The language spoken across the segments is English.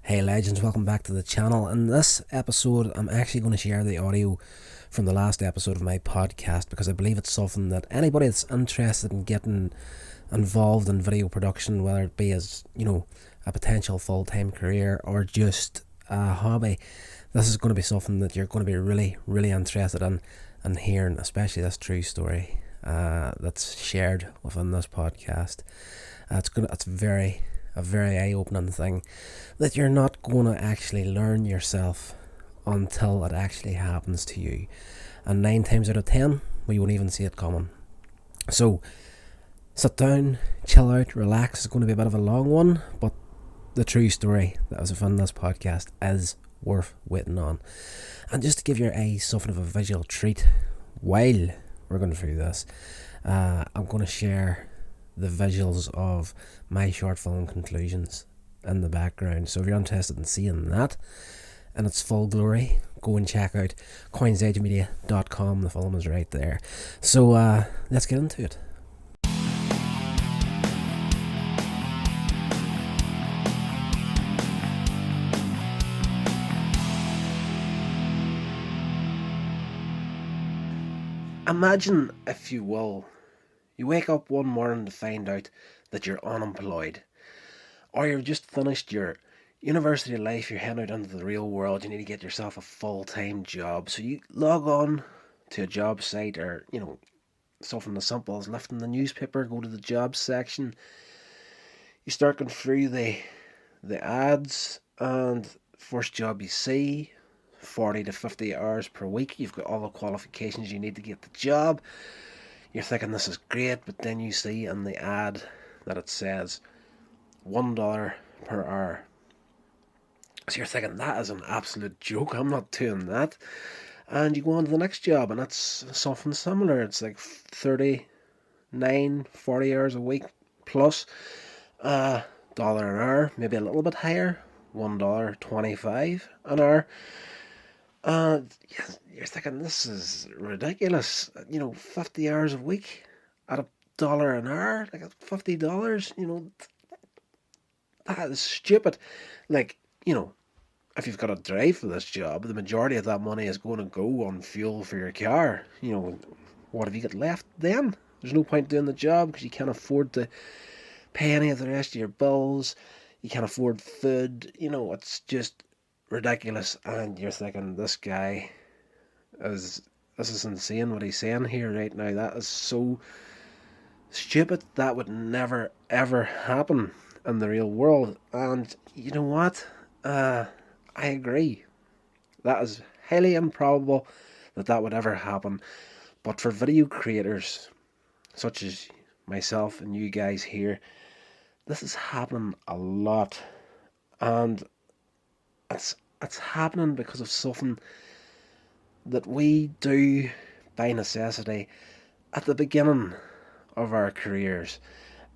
Hey legends, welcome back to the channel. In this episode, I'm actually going to share the audio from the last episode of my podcast because I believe it's something that anybody that's interested in getting involved in video production, whether it be as, a potential full-time career or just a hobby, this is going to be something that you're going to be really interested in and hearing, especially this true story that's shared within this podcast. It's a very eye-opening thing that you're not going to actually learn yourself until it actually happens to you, and 9 times out of 10 we won't even see it coming. So sit down, chill out, relax. It's going to be a bit of a long one, but the true story that was within this podcast is worth waiting on. And just to give your eyes something of a visual treat while we're going through this, I'm going to share the visuals of my short film conclusions in the background. So if you're interested in seeing that in its full glory, go and check out coinsagemedia.com. The film is right there. So let's get into it. Imagine, if you will, you wake up one morning to find out that you're unemployed, or you've just finished your university life, you're heading out into the real world, you need to get yourself a full-time job. So you log on to a job site, or, something as simple as lifting the newspaper, go to the jobs section, you start going through the ads, and first job you see, 40 to 50 hours per week, you've got all the qualifications you need to get the job. You're thinking this is great, but then you see in the ad that it says $1 per hour. So you're thinking, that is an absolute joke, I'm not doing that. And you go on to the next job, and it's something similar. It's like 39, 40 hours a week plus $1 an hour, maybe a little bit higher, $1.25 an hour. And you're thinking, this is ridiculous. 50 hours a week at $1 an hour, like at $50. That is stupid. If you've got a drive for this job, the majority of that money is going to go on fuel for your car. What have you got left then? There's no point doing the job because you can't afford to pay any of the rest of your bills. You can't afford food. It's just ridiculous. And you're thinking, this is insane what he's saying here right now. That is so stupid. That would never ever happen in the real world. And you know what? I agree. That is highly improbable that would ever happen. But for video creators such as myself and you guys here, this is happening a lot. And it's happening because of something that we do by necessity at the beginning of our careers.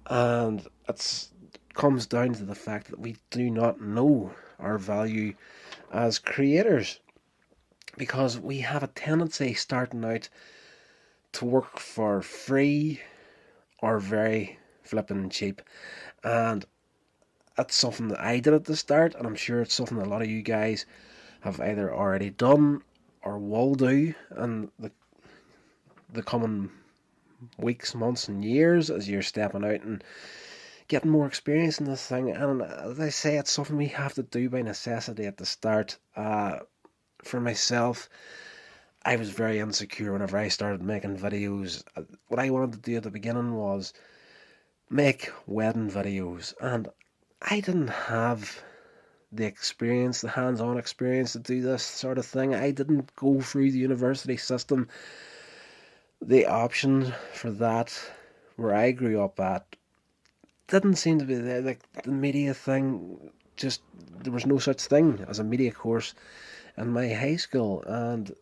And it comes down to the fact that we do not know our value as creators, because we have a tendency starting out to work for free or very flippin' cheap. And that's something that I did at the start, and I'm sure it's something that a lot of you guys have either already done or will do in the coming weeks, months and years as you're stepping out and getting more experience in this thing. And as I say, it's something we have to do by necessity at the start. For myself, I was very insecure whenever I started making videos. What I wanted to do at the beginning was make wedding videos, and I didn't have the experience, the hands-on experience to do this sort of thing. I didn't go through the university system. The option for that, where I grew up at, didn't seem to be there. Like the media thing, just there was no such thing as a media course in my high school. And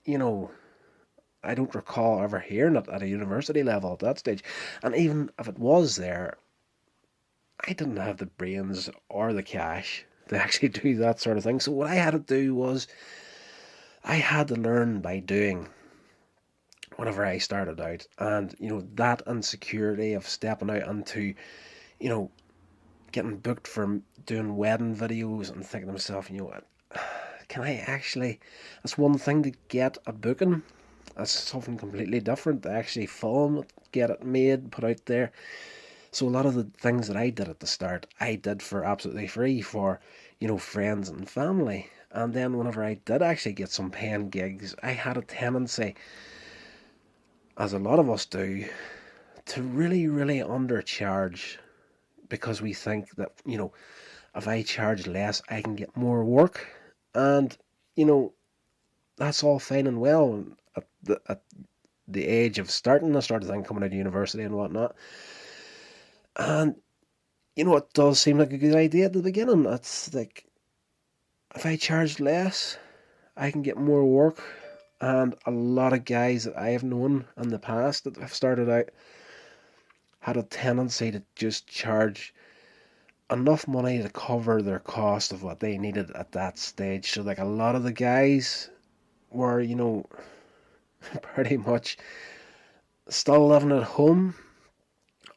I don't recall ever hearing it at a university level at that stage. And even if it was there, I didn't have the brains or the cash to actually do that sort of thing. So what I had to do was I had to learn by doing whenever I started out. And that insecurity of stepping out into getting booked for doing wedding videos and thinking to myself, you know what, can I actually, it's one thing to get a booking, that's something completely different to actually film it, get it made, put out there. So a lot of the things that I did at the start, I did for absolutely free for, friends and family. And then whenever I did actually get some paying gigs, I had a tendency, as a lot of us do, to really, really undercharge, because we think that, if I charge less, I can get more work. And, that's all fine and well at the age of starting, I started thinking coming out of university and whatnot. And, it does seem like a good idea at the beginning. It's like, if I charge less, I can get more work. And a lot of guys that I have known in the past that have started out had a tendency to just charge enough money to cover their cost of what they needed at that stage. So like a lot of the guys were, pretty much still living at home.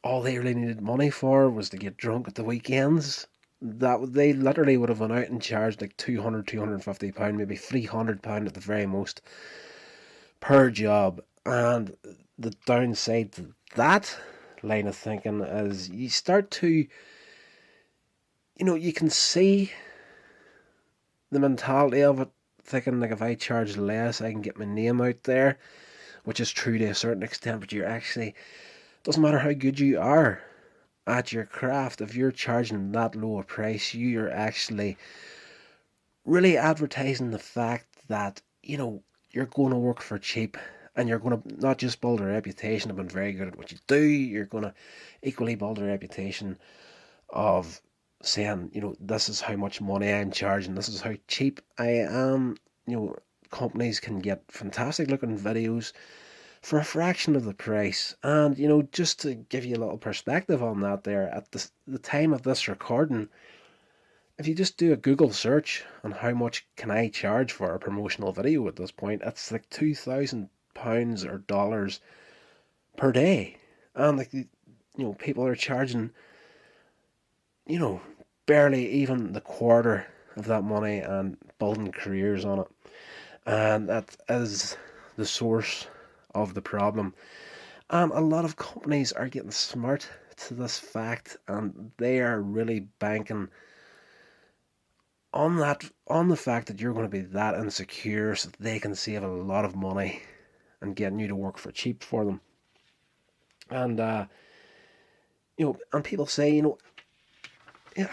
All they really needed money for was to get drunk at the weekends. That they literally would have went out and charged like £250, maybe £300 at the very most per job. And the downside to that line of thinking is you start to, you can see the mentality of it, thinking like if I charge less, I can get my name out there, which is true to a certain extent, but you're actually, doesn't matter how good you are at your craft, if you're charging that low a price, you're actually really advertising the fact that, you're going to work for cheap, and you're going to not just build a reputation of being very good at what you do, you're going to equally build a reputation of saying, this is how much money I'm charging, this is how cheap I am. Companies can get fantastic looking videos for a fraction of the price. And, just to give you a little perspective on that there, at the time of this recording, if you just do a Google search on how much can I charge for a promotional video at this point, it's like £2,000 or dollars per day. And like, people are charging, barely even the quarter of that money and building careers on it. And that is the source of the problem. And a lot of companies are getting smart to this fact, and they are really banking on the fact that you're going to be that insecure so that they can save a lot of money and getting you to work for cheap for them. And and people say,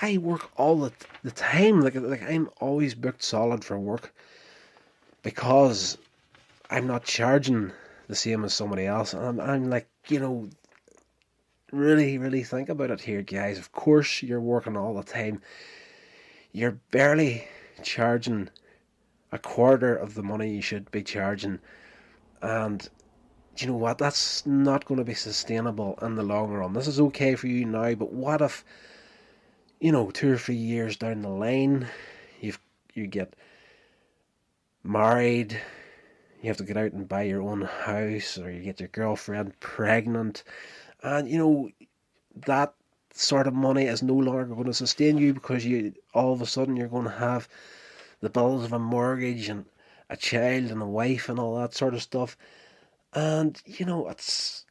I work all the time, like I'm always booked solid for work because I'm not charging the same as somebody else. And I'm like, really, really think about it here, guys. Of course you're working all the time. You're barely charging a quarter of the money you should be charging. And you know what? That's not going to be sustainable in the long run. This is okay for you now, but what if, 2 or 3 years down the line, you get married, you have to get out and buy your own house, or you get your girlfriend pregnant, and that sort of money is no longer going to sustain you because you all of a sudden you're going to have the bills of a mortgage and a child and a wife and all that sort of stuff. And it's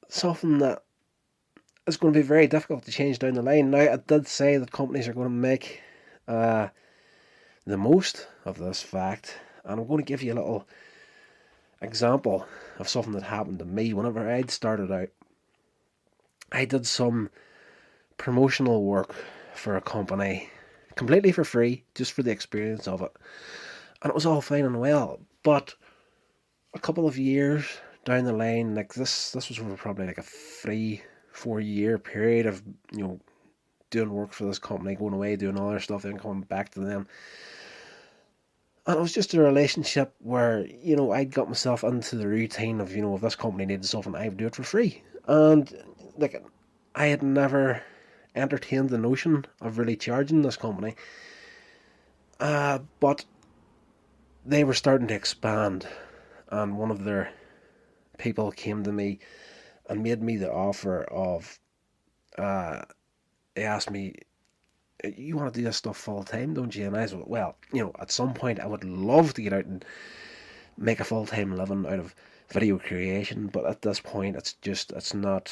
something that is going to be very difficult to change down the line. Now, I did say that companies are going to make the most of this fact, and I'm going to give you a little example of something that happened to me whenever I'd started out. I did some promotional work for a company completely for free, just for the experience of it, and it was all fine and well. But a couple of years down the line, like this was over probably like a 3-4 year period of doing work for this company, going away, doing other stuff, then coming back to them. And it was just a relationship where, I got myself into the routine of, if this company needed something, I would do it for free. And, like, I had never entertained the notion of really charging this company. But they were starting to expand. And one of their people came to me and made me the offer of he asked me, you want to do this stuff full time, don't you? And I said, well, at some point I would love to get out and make a full time living out of video creation, but at this point, it's not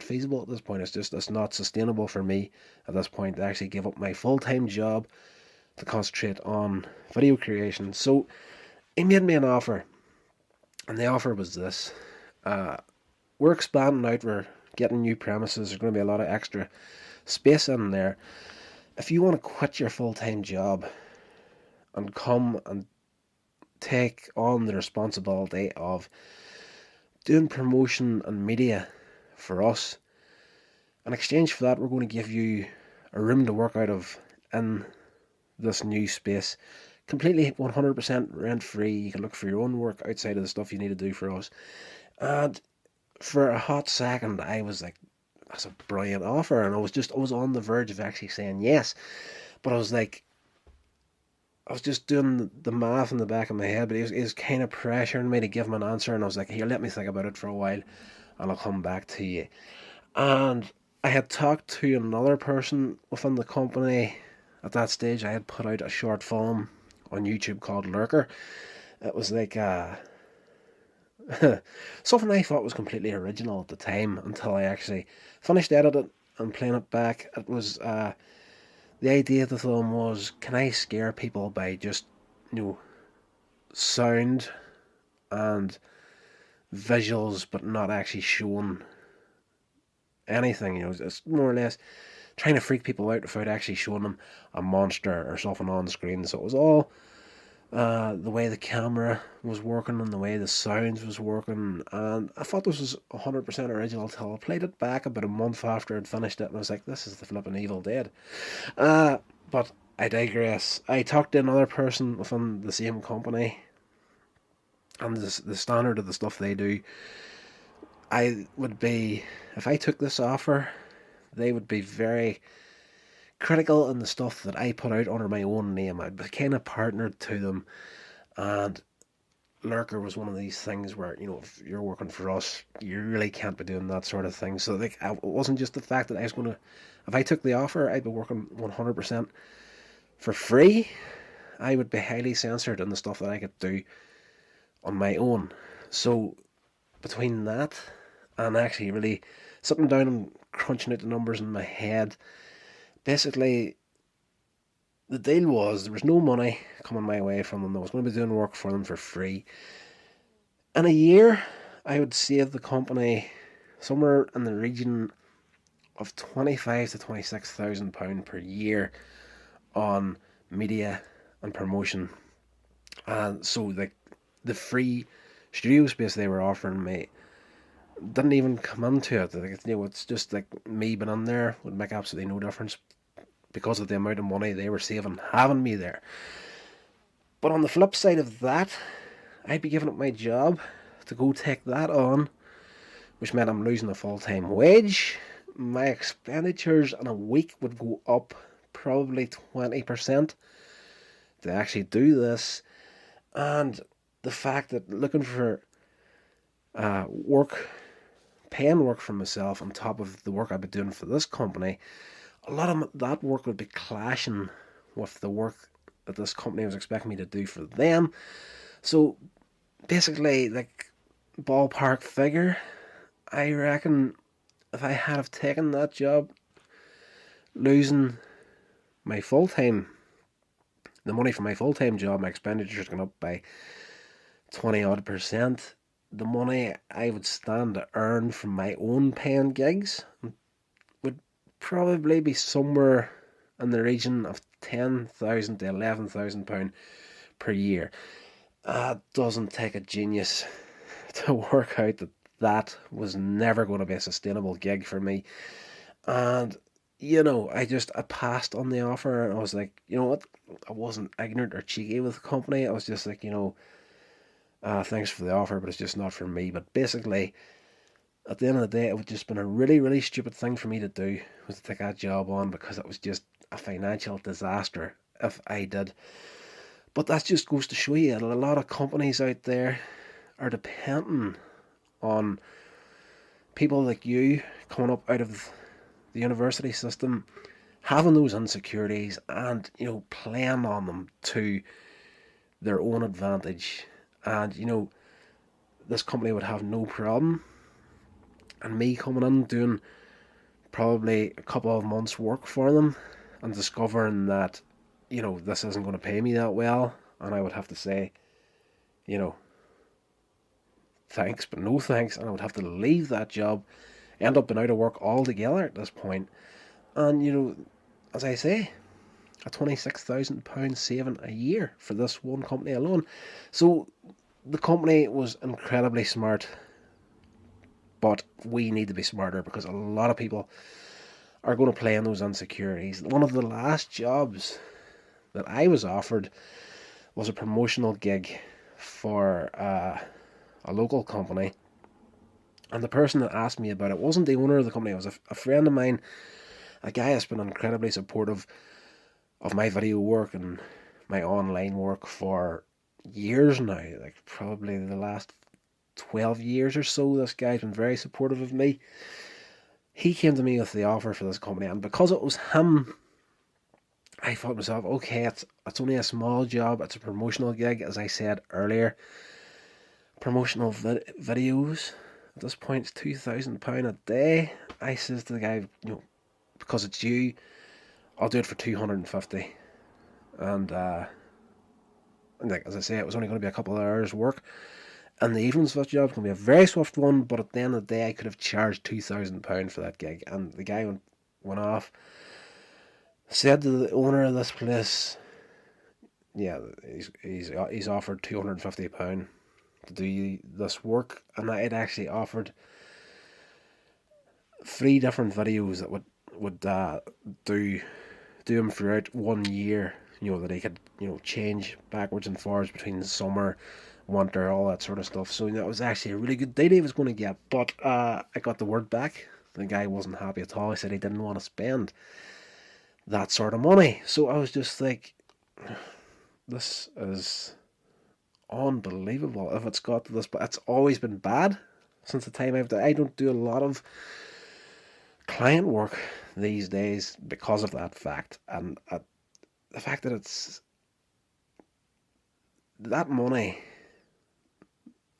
feasible. At this point, it's not sustainable for me. At this point, to actually give up my full time job to concentrate on video creation. So he made me an offer, and the offer was this: we're expanding out. We're getting new premises. There's going to be a lot of extra space in there. If you want to quit your full time job and come and take on the responsibility of doing promotion and media for us, in exchange for that, we're going to give you a room to work out of in this new space, completely 100% rent free. You can look for your own work outside of the stuff you need to do for us. And for a hot second, I was like, that's a brilliant offer, and I was on the verge of actually saying yes, but I was like, I was just doing the math in the back of my head, but he was kind of pressuring me to give him an answer, and I was like, here, let me think about it for a while, and I'll come back to you. And I had talked to another person within the company. At that stage, I had put out a short film on YouTube called Lurker. It was like something I thought was completely original at the time until I actually finished editing and playing it back. It was the idea of the film was, can I scare people by just sound and visuals, but not actually showing anything. It's more or less trying to freak people out without actually showing them a monster or something on the screen. So it was all the way the camera was working and the way the sounds was working, and I thought this was 100% original till I played it back about a month after I'd finished it, and I was like, this is the flipping Evil Dead. But I digress. I talked to another person within the same company, and the standard of the stuff they do, I would be, if I took this offer, they would be very critical in the stuff that I put out under my own name. I'd be kind of partnered to them, and Lurker was one of these things where, if you're working for us, you really can't be doing that sort of thing. So like, it wasn't just the fact that I was going to, if I took the offer, I'd be working 100% for free. I would be highly censored in the stuff that I could do on my own. So between that and actually really sitting down and crunching out the numbers in my head, basically the deal was there was no money coming my way from them. I was going to be doing work for them for free. In a year, I would save the company somewhere in the region of 25 to £26,000 per year on media and promotion. And so the free studio space they were offering me didn't even come into it. It's just like me being in there would make absolutely no difference because of the amount of money they were saving having me there. But on the flip side of that, I'd be giving up my job to go take that on, which meant I'm losing a full-time wage. My expenditures in a week would go up probably 20% to actually do this. And the fact that looking for paying work for myself on top of the work I've been doing for this company, a lot of that work would be clashing with the work that this company was expecting me to do for them. So basically, like, ballpark figure, I reckon if I had have taken that job, losing my the money for my full-time job, my expenditures gone up by 20 odd percent. The money I would stand to earn from my own paying gigs would probably be somewhere in the region of £10,000 to £11,000 per year. It doesn't take a genius to work out that was never going to be a sustainable gig for me. And I passed on the offer, and I was like, you know what? I wasn't ignorant or cheeky with the company. I was just like, thanks for the offer, but it's just not for me. But basically, at the end of the day, it would just been a really, really stupid thing for me to do, was to take that job on, because it was just a financial disaster if I did. But that just goes to show you that a lot of companies out there are depending on people like you coming up out of the university system having those insecurities and, playing on them to their own advantage. And, this company would have no problem. And me coming in doing probably a couple of months' work for them and discovering that, this isn't going to pay me that well. And I would have to say, you know, thanks, but no thanks. And I would have to leave that job, end up being out of work altogether at this point. And, as I say, a £26,000 saving a year for this one company alone. So the company was incredibly smart, but we need to be smarter because a lot of people are going to play in those insecurities. One of the last jobs that I was offered was a promotional gig for a local company, and the person that asked me about it wasn't the owner of the company. It was a friend of mine, a guy that's been incredibly supportive of my video work and my online work for years now, like probably the last 12 years or so. This guy's been very supportive of me. He came to me with the offer for this company, and because it was him, I thought to myself, okay, it's only a small job, it's a promotional gig, as I said earlier. Promotional videos, at this point, it's £2,000 a day. I says to the guy, because it's you, I'll do it for 250. And like, as I say, it was only going to be a couple of hours work. And the evenings for that job was going to be a very swift one, but at the end of the day, I could have charged £2,000 for that gig. And the guy went off, said to the owner of this place, yeah, he's offered £250 to do this work. And I had actually offered 3 different videos that would do him throughout 1 year. That he could change backwards and forwards between summer, winter, all that sort of stuff. So that was actually a really good deal he was going to get. But I got the word back. The guy wasn't happy at all. He said he didn't want to spend that sort of money. So I was just like, this is unbelievable. If it's got to this, but it's always been bad since the time I don't do a lot of client work these days because of that fact. And the fact that it's that money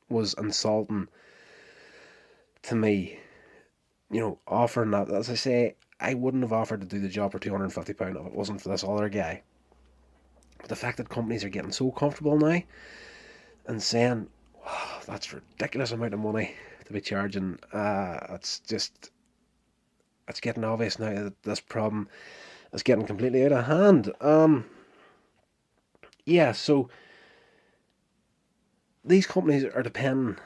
was insulting to me. Offering that, as I say, I wouldn't have offered to do the job for £250 if it wasn't for this other guy. But the fact that companies are getting so comfortable now and saying, wow, that's a ridiculous amount of money to be charging, it's getting obvious now that this problem is getting completely out of hand. So these companies are depending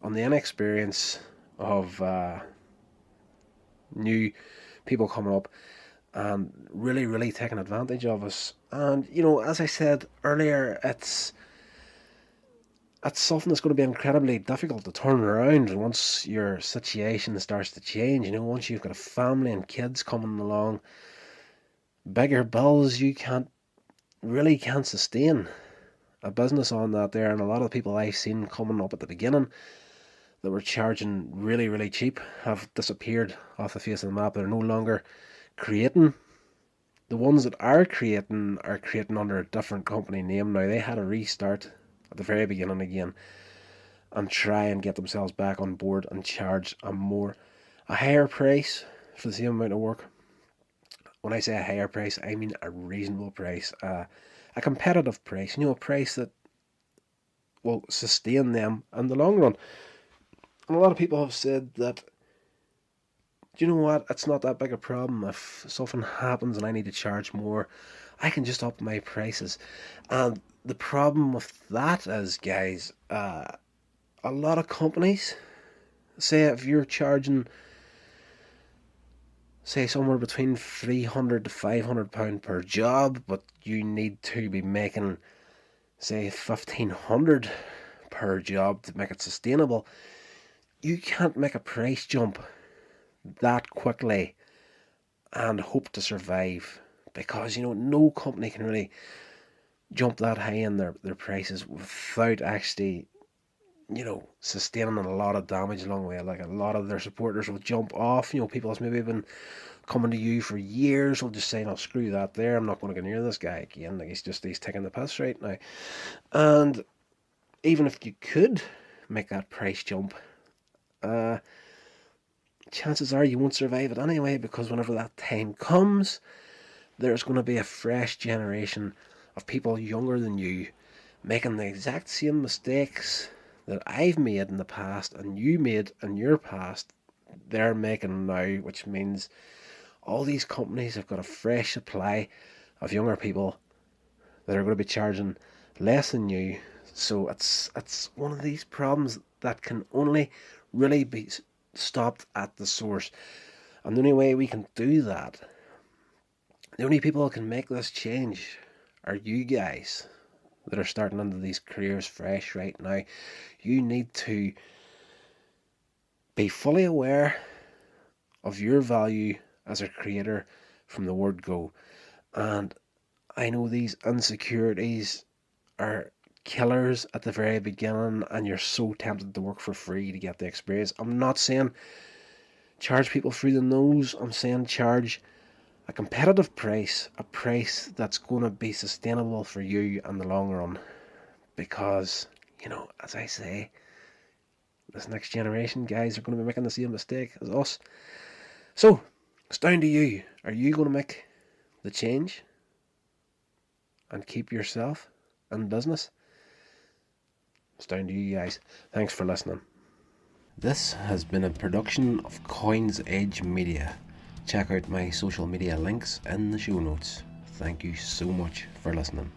on the inexperience of new people coming up and really, really taking advantage of us. And, as I said earlier, it's something that's going to be incredibly difficult to turn around once your situation starts to change. Once you've got a family and kids coming along, bigger bills, you can't sustain a business on that there. And a lot of the people I've seen coming up at the beginning that were charging really, really cheap have disappeared off the face of the map. They're no longer creating. The ones that are creating under a different company name now. They had a restart at the very beginning again and try and get themselves back on board and charge a higher price for the same amount of work. When I say a higher price, I mean a reasonable price, a competitive price, a price that will sustain them in the long run. And a lot of people have said that, do you know what, it's not that big a problem. If something happens and I need to charge more, I can just up my prices. And the problem with that is, guys, a lot of companies, say if you're charging, say somewhere between £300 to £500 per job, but you need to be making, say, £1,500 per job to make it sustainable, you can't make a price jump that quickly and hope to survive, because no company can really jump that high in their prices without actually sustaining a lot of damage along the way. Like, a lot of their supporters will jump off. People that's maybe been coming to you for years will just say, no, screw that there. I'm not going to get near this guy again. Like, he's taking the piss right now. And even if you could make that price jump, chances are you won't survive it anyway, because whenever that time comes, there's going to be a fresh generation of people younger than you making the exact same mistakes that I've made in the past and you made in your past. They're making now, which means all these companies have got a fresh supply of younger people that are going to be charging less than you. So it's one of these problems that can only really be stopped at the source. And the only way we can do that, the only people that can make this change, are you guys that are starting into these careers fresh right now. You need to be fully aware of your value as a creator from the word go. And I know these insecurities are killers at the very beginning, and you're so tempted to work for free to get the experience. I'm not saying charge people through the nose. I'm saying charge a competitive price, a price that's going to be sustainable for you in the long run. Because, as I say, this next generation, guys, are going to be making the same mistake as us. So, it's down to you. Are you going to make the change and keep yourself in business? It's down to you guys. Thanks for listening. This has been a production of Coins Edge Media. Check out my social media links in the show notes. Thank you so much for listening.